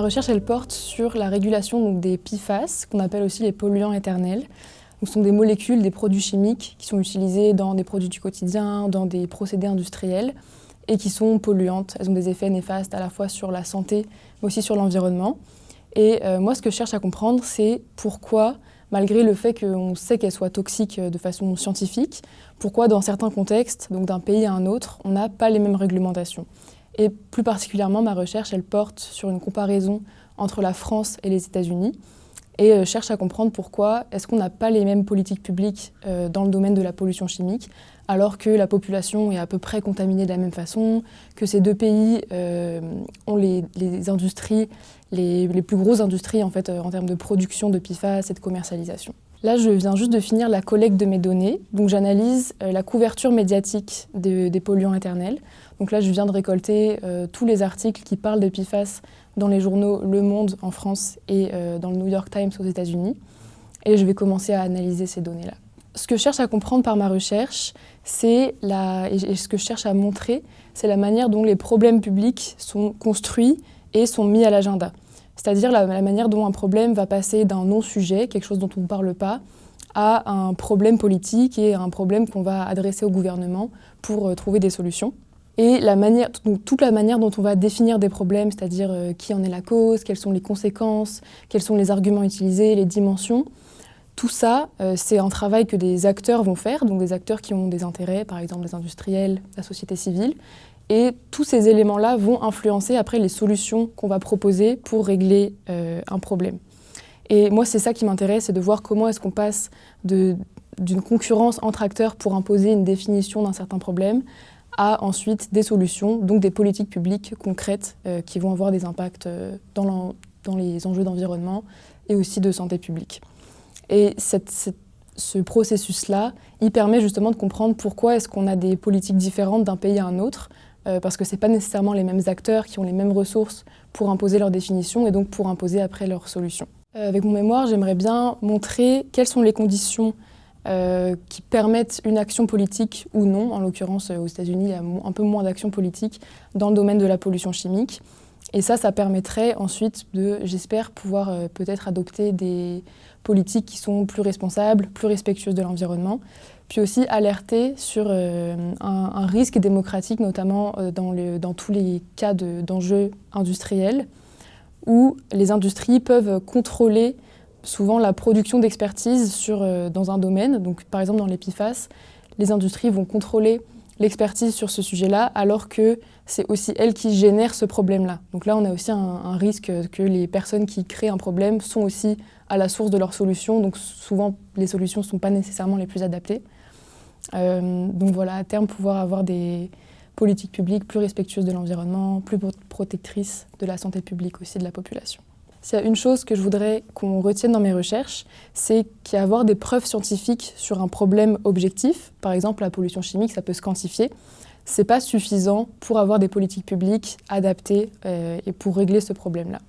Ma recherche, elle porte sur la régulation donc, des PFAS, qu'on appelle aussi les polluants éternels. Donc, ce sont des molécules, des produits chimiques qui sont utilisés dans des produits du quotidien, dans des procédés industriels et qui sont polluantes. Elles ont des effets néfastes à la fois sur la santé, mais aussi sur l'environnement. Et moi, ce que je cherche à comprendre, c'est pourquoi, malgré le fait qu'on sait qu'elles soient toxiques de façon scientifique, pourquoi dans certains contextes, donc d'un pays à un autre, on n'a pas les mêmes réglementations. Et plus particulièrement, ma recherche, elle porte sur une comparaison entre la France et les États-Unis et cherche à comprendre pourquoi est-ce qu'on n'a pas les mêmes politiques publiques dans le domaine de la pollution chimique, alors que la population est à peu près contaminée de la même façon, que ces deux pays ont les industries, les plus grosses industries en fait, en termes de production de PFAS et de commercialisation. Là, je viens juste de finir la collecte de mes données. Donc, j'analyse la couverture médiatique des polluants éternels. Donc là, je viens de récolter tous les articles qui parlent de PFAS dans les journaux Le Monde en France et dans le New York Times aux États-Unis. Et je vais commencer à analyser ces données-là. Ce que je cherche à comprendre par ma recherche, et ce que je cherche à montrer, c'est la manière dont les problèmes publics sont construits et sont mis à l'agenda. C'est-à-dire la manière dont un problème va passer d'un non-sujet, quelque chose dont on ne parle pas, à un problème politique et à un problème qu'on va adresser au gouvernement pour trouver des solutions. Et toute la manière dont on va définir des problèmes, c'est-à-dire qui en est la cause, quelles sont les conséquences, quels sont les arguments utilisés, les dimensions, tout ça, c'est un travail que des acteurs vont faire, donc des acteurs qui ont des intérêts, par exemple les industriels, la société civile. Et tous ces éléments-là vont influencer après les solutions qu'on va proposer pour régler un problème. Et moi, c'est ça qui m'intéresse, c'est de voir comment est-ce qu'on passe d'une concurrence entre acteurs pour imposer une définition d'un certain problème à ensuite des solutions, donc des politiques publiques concrètes qui vont avoir des impacts dans les enjeux d'environnement et aussi de santé publique. Et ce processus-là, il permet justement de comprendre pourquoi est-ce qu'on a des politiques différentes d'un pays à un autre, parce que ce n'est pas nécessairement les mêmes acteurs qui ont les mêmes ressources pour imposer leurs définitions et donc pour imposer après leurs solutions. Avec mon mémoire, j'aimerais bien montrer quelles sont les conditions qui permettent une action politique ou non. En l'occurrence, aux États-Unis, il y a un peu moins d'action politique dans le domaine de la pollution chimique. Et ça permettrait ensuite j'espère, pouvoir peut-être adopter des politiques qui sont plus responsables, plus respectueuses de l'environnement, puis aussi alerter sur un risque démocratique, notamment dans tous les cas d'enjeux industriels, où les industries peuvent contrôler souvent la production d'expertise dans un domaine. Donc, par exemple, dans les PFAS, les industries vont contrôler l'expertise sur ce sujet-là, alors que c'est aussi elles qui génèrent ce problème-là. Donc là, on a aussi un risque que les personnes qui créent un problème sont aussi à la source de leurs solutions. Donc souvent, les solutions ne sont pas nécessairement les plus adaptées. Donc voilà, à terme, pouvoir avoir des politiques publiques plus respectueuses de l'environnement, plus protectrices de la santé publique aussi de la population. S'il y a une chose que je voudrais qu'on retienne dans mes recherches, c'est qu'avoir des preuves scientifiques sur un problème objectif, par exemple la pollution chimique, ça peut se quantifier, c'est pas suffisant pour avoir des politiques publiques adaptées et pour régler ce problème-là.